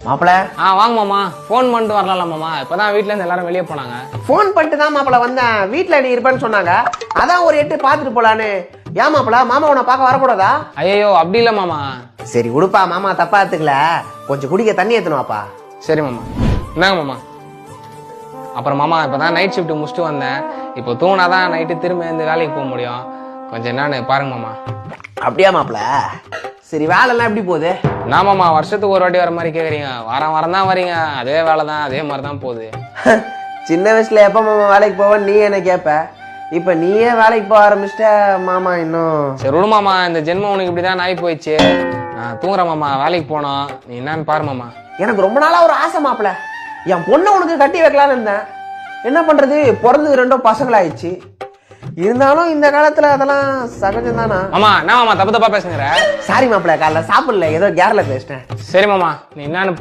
மாப்பிள வாங்க மாமா. ஃபோன் பண்ணிட்டு வரலாம் மாமா. இப்பதான் வீட்ல இருந்து எல்லாரும் வெளியே போனாங்க. ஃபோன் பண்ணிட்டு தான் மாப்பிள வந்தேன். வீட்டுல நீ இருப்பேன்னு சொன்னாங்க, அதான் ஒரு எட்டு பாத்துட்டு போலான்னு. ஏன் மாப்பிள, மாமா உன்னை பார்க்க வரக்கூடாதா? ஐயோ அப்படி இல்ல மாமா. சரி உடுப்பா, மாமா தப்பா எடுத்துக்கல. கொஞ்சம் குடிக்க தண்ணி ஏத்தணுவாப்பா. சரி மாமா. என்னங்க மாமா? அப்புறம் மாமா இப்பதான் நைட் ஷிஃப்ட் முடிச்சுட்டு வந்தேன். இப்போ தூங்கினாதான் நைட்டு திரும்ப இந்த வேலைக்கு போக முடியும். கொஞ்சம் என்னன்னு பாருங்க மாமா. அப்படியா மாப்பிள? சரி வேலைலாம் எப்படி போகுது? என்ன மாமா வருஷத்துக்கு ஒரு வாட்டி வர மாதிரி கேக்குறீங்க? வாரம் வாரம் தான் வரீங்க, அதே வேலை தான், அதே மாதிரி தான் போகுது. சின்ன வயசுல எப்ப மாமா வேலைக்கு போவேன்னு நீ என்ன கேப்ப, இப்ப நீயே வேலைக்கு போக ஆரம்பிச்சிட்ட மாமா. இன்னும் சரி விடு மாமா, இந்த ஜென்மம் உனக்கு இப்படிதான் ஆகி போயிடுச்சு. நான் தூங்குறேன் மாமா, வேலைக்கு போனோம். நீ என்னன்னு பாரு மாமா. எனக்கு ரொம்ப நாளா ஒரு ஆசை மாப்பிள, என் பொண்ணை உனக்கு கட்டி வைக்கலான்னு இருந்தேன். என்ன பண்றது, பிறந்தது 2 பசங்களாயிடுச்சு. இருந்தாலும் இந்த காலத்துல அதெல்லாம் சகஜம் தானா? மாமா என்ன மாமா தப்பு தப்பா பேசுங்கிற? சாரி மாப்பிள, காலைல சாப்பிடல, ஏதோ கேர்ல பேசிட்டேன். சரி மாமா, நீ என்னன்னு